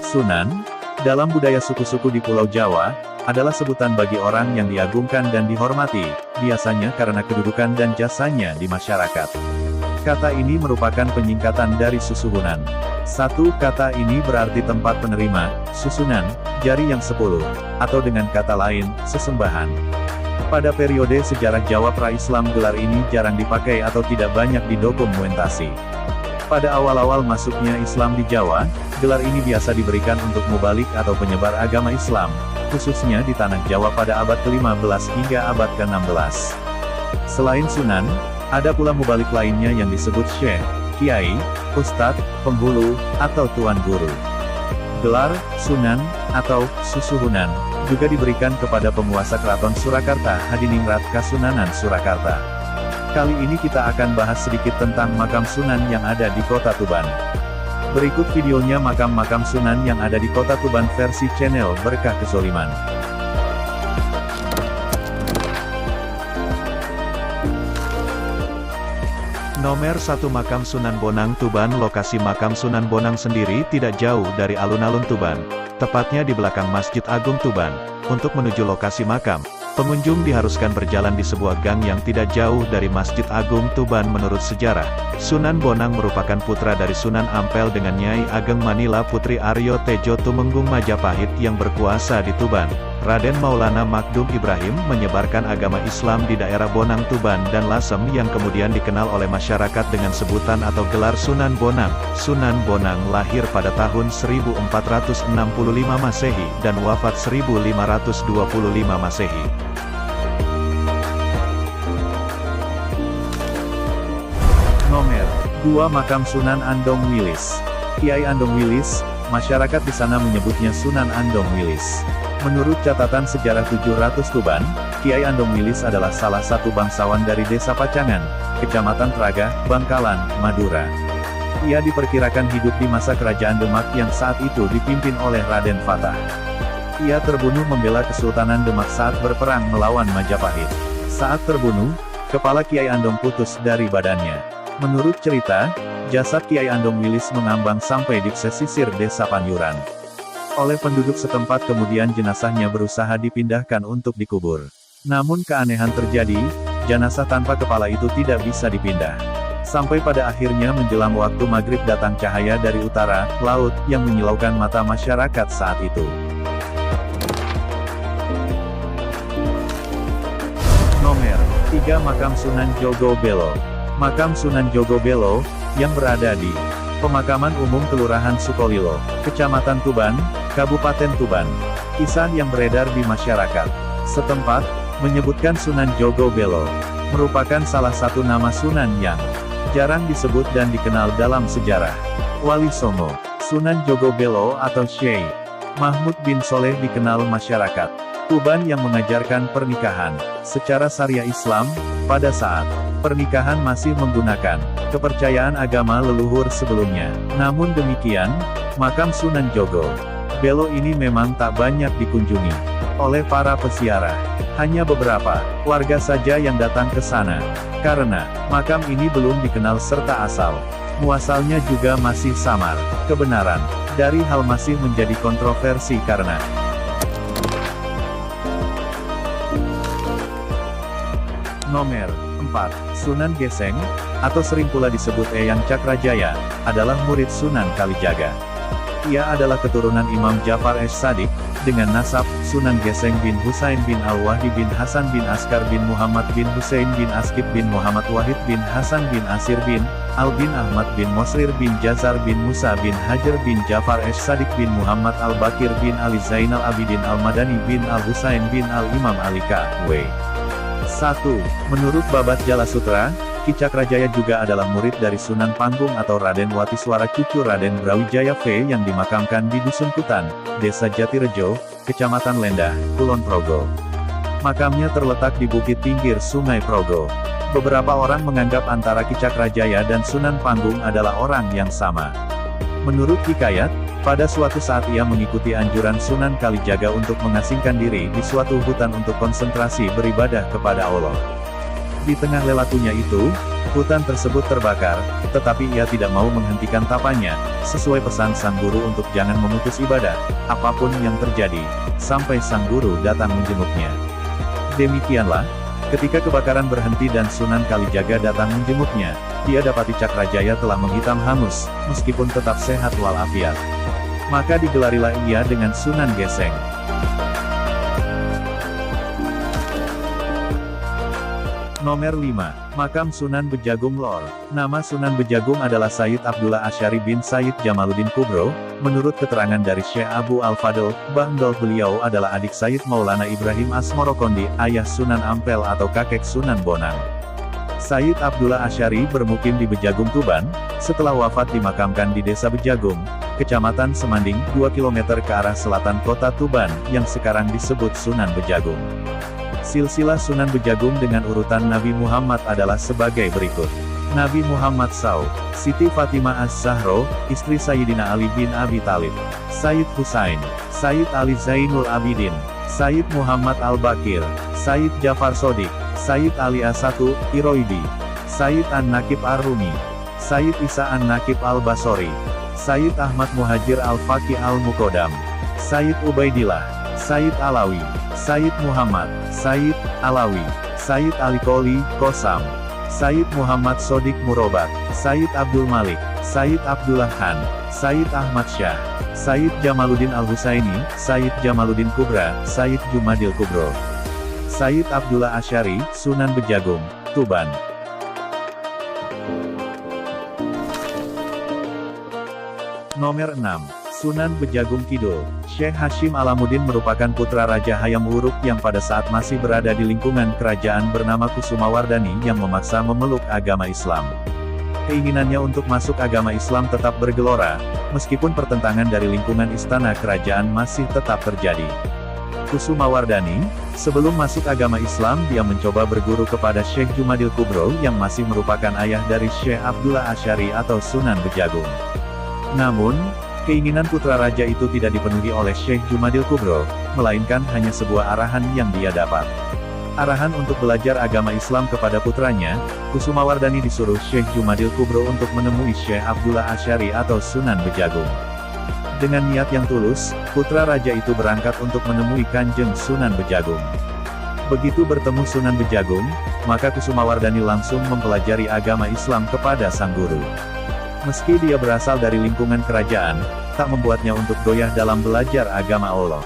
Sunan, dalam budaya suku-suku di Pulau Jawa, adalah sebutan bagi orang yang diagungkan dan dihormati, biasanya karena kedudukan dan jasanya di masyarakat. Kata ini merupakan penyingkatan dari susuhunan. Satu kata ini berarti tempat penerima, susunan, jari yang 10, atau dengan kata lain, sesembahan. Pada periode sejarah Jawa pra-Islam gelar ini jarang dipakai atau tidak banyak didokumentasi. Pada awal-awal masuknya Islam di Jawa, gelar ini biasa diberikan untuk mubalik atau penyebar agama Islam, khususnya di tanah Jawa pada abad ke-15 hingga abad ke-16. Selain Sunan, ada pula mubalik lainnya yang disebut Syekh, Kiai, Ustadz, Penghulu, atau Tuan Guru. Gelar Sunan atau Susuhunan juga diberikan kepada penguasa Keraton Surakarta Hadiningrat Kasunanan Surakarta. Kali ini kita akan bahas sedikit tentang makam Sunan yang ada di Kota Tuban. Berikut videonya makam-makam Sunan yang ada di Kota Tuban versi channel Berkah Kezoliman. Nomor 1 Makam Sunan Bonang Tuban. Lokasi makam Sunan Bonang sendiri tidak jauh dari alun-alun Tuban, tepatnya di belakang Masjid Agung Tuban. Untuk menuju lokasi makam, pengunjung diharuskan berjalan di sebuah gang yang tidak jauh dari Masjid Agung Tuban. Menurut sejarah, Sunan Bonang merupakan putra dari Sunan Ampel dengan Nyai Ageng Manila Putri Aryo Tejo Tumenggung Majapahit yang berkuasa di Tuban. Raden Maulana Makdum Ibrahim menyebarkan agama Islam di daerah Bonang Tuban dan Lasem yang kemudian dikenal oleh masyarakat dengan sebutan atau gelar Sunan Bonang. Sunan Bonang lahir pada tahun 1465 Masehi dan wafat 1525 Masehi. Nomor 2 Makam Sunan Andong Wilis. Kiai Andong Wilis, masyarakat di sana menyebutnya Sunan Andong Wilis. Menurut catatan sejarah 700 Tuban, Kiai Andong Wilis adalah salah satu bangsawan dari Desa Pacangan, Kecamatan Tragah, Bangkalan, Madura. Ia diperkirakan hidup di masa kerajaan Demak yang saat itu dipimpin oleh Raden Fatah. Ia terbunuh membela Kesultanan Demak saat berperang melawan Majapahit. Saat terbunuh, kepala Kiai Andong putus dari badannya. Menurut cerita, jasad Kiai Andong Wilis mengambang sampai di pesisir Desa Panyuran. Oleh penduduk setempat kemudian jenazahnya berusaha dipindahkan untuk dikubur. Namun keanehan terjadi, jenazah tanpa kepala itu tidak bisa dipindah. Sampai pada akhirnya menjelang waktu maghrib datang cahaya dari utara, laut, yang menyilaukan mata masyarakat saat itu. Nomor 3 Makam Sunan Jogobelo. Makam Sunan Jogobelo, yang berada di Pemakaman Umum Kelurahan Sukolilo, Kecamatan Tuban, Kabupaten Tuban. Kisah yang beredar di masyarakat setempat, menyebutkan Sunan Jogobelo merupakan salah satu nama Sunan yang jarang disebut dan dikenal dalam sejarah. Wali Songo, Sunan Jogobelo atau Syekh Mahmud bin Soleh dikenal masyarakat Tuban yang mengajarkan pernikahan secara syariah Islam, pada saat pernikahan masih menggunakan kepercayaan agama leluhur sebelumnya. Namun demikian, makam Sunan Jogobelo ini memang tak banyak dikunjungi oleh para peziarah. Hanya beberapa warga saja yang datang ke sana. Karena makam ini belum dikenal serta asal muasalnya juga masih samar. Kebenaran dari hal masih menjadi kontroversi karena Nomor 4, Sunan Geseng, atau sering pula disebut Eyang Cakrajaya, adalah murid Sunan Kalijaga. Ia adalah keturunan Imam Jafar Es-Sadiq, dengan nasab, Sunan Geseng bin Husain bin Al-Wahdi bin Hasan bin Askar bin Muhammad bin Husain bin Askib bin Muhammad Wahid bin Hasan bin Asir bin Al bin Ahmad bin Mosrir bin Jazar bin Musa bin Hajar bin Jafar Es-Sadiq bin Muhammad Al-Bakir bin Ali Zainal Abidin Al-Madani bin Al-Husain bin Al-Imam Ali K.W. 1. Menurut Babat Jala Sutra, Ki Cakrajaya juga adalah murid dari Sunan Panggung atau Raden Watiswara cucu Raden Brawijaya V yang dimakamkan di Dusun Kutan, Desa Jatirejo, Kecamatan Lendah, Kulon Progo. Makamnya terletak di bukit pinggir Sungai Progo. Beberapa orang menganggap antara Ki Cakrajaya dan Sunan Panggung adalah orang yang sama. Menurut hikayat, pada suatu saat ia mengikuti anjuran Sunan Kalijaga untuk mengasingkan diri di suatu hutan untuk konsentrasi beribadah kepada Allah. Di tengah lelakunya itu, hutan tersebut terbakar, tetapi ia tidak mau menghentikan tapanya, sesuai pesan sang guru untuk jangan memutus ibadah, apapun yang terjadi, sampai sang guru datang menjenguknya. Demikianlah, ketika kebakaran berhenti dan Sunan Kalijaga datang menjenguknya, dia dapati Cakrajaya telah menghitam hangus, meskipun tetap sehat walafiat. Maka digelarilah ia dengan Sunan Geseng. Nomor 5. Makam Sunan Bejagung Lor. Nama Sunan Bejagung adalah Sayyid Abdullah Asy'ari bin Sayyid Jamaluddin Kubro. Menurut keterangan dari Syekh Abu Al-Fadl, Ba'ndol beliau adalah adik Sayyid Maulana Ibrahim Asmorokondi, ayah Sunan Ampel atau kakek Sunan Bonang. Sayyid Abdullah Asy'ari bermukim di Bejagung Tuban, setelah wafat dimakamkan di Desa Bejagung, Kecamatan Semanding, 2 km ke arah selatan kota Tuban, yang sekarang disebut Sunan Bejagung. Silsilah Sunan Bejagung dengan urutan Nabi Muhammad adalah sebagai berikut. Nabi Muhammad SAW, Siti Fatimah Az-Zahra, istri Sayyidina Ali bin Abi Thalib, Sayyid Husain, Sayyid Ali Zainul Abidin, Sayyid Muhammad Al-Bakir, Sayyid Jafar Shodiq, Sayyid Ali As-Satu, Iroidi, Sayyid An-Nakib Ar-Rumi, Sayyid Isa An-Nakib Al-Basori, Sayyid Ahmad Muhajir Al-Faqih Al-Muqaddam, Sayyid Ubaidillah, Sayyid Alawi, Sayyid Muhammad, Sayyid Alawi, Sayyid Ali Qoli, Qosam, Sayyid Muhammad Shodiq Murobat, Sayyid Abdul Malik, Sayyid Abdullah Khan, Sayyid Ahmad Syah, Sayyid Jamaluddin Al-Husaini, Sayyid Jamaluddin Kubra, Sayyid Jumadil Kubro, Sayyid Abdullah Asy'ari, Sunan Bejagung, Tuban. Nomor 6. Sunan Bejagung Kidul. Syekh Hashim Alamuddin merupakan putra Raja Hayam Wuruk yang pada saat masih berada di lingkungan kerajaan bernama Kusumawardhani yang memaksa memeluk agama Islam. Keinginannya untuk masuk agama Islam tetap bergelora, meskipun pertentangan dari lingkungan istana kerajaan masih tetap terjadi. Kusumawardhani, sebelum masuk agama Islam dia mencoba berguru kepada Syekh Jumadil Kubro yang masih merupakan ayah dari Syekh Abdullah Asy'ari atau Sunan Bejagung. Namun, keinginan putra raja itu tidak dipenuhi oleh Syekh Jumadil Kubro, melainkan hanya sebuah arahan yang dia dapat. Arahan untuk belajar agama Islam kepada putranya, Kusumawardhani disuruh Syekh Jumadil Kubro untuk menemui Syekh Abdullah Asy'ari atau Sunan Bejagung. Dengan niat yang tulus, putra raja itu berangkat untuk menemui Kanjeng Sunan Bejagung. Begitu bertemu Sunan Bejagung, maka Kusumawardhani langsung mempelajari agama Islam kepada sang guru. Meski dia berasal dari lingkungan kerajaan, tak membuatnya untuk goyah dalam belajar agama Allah.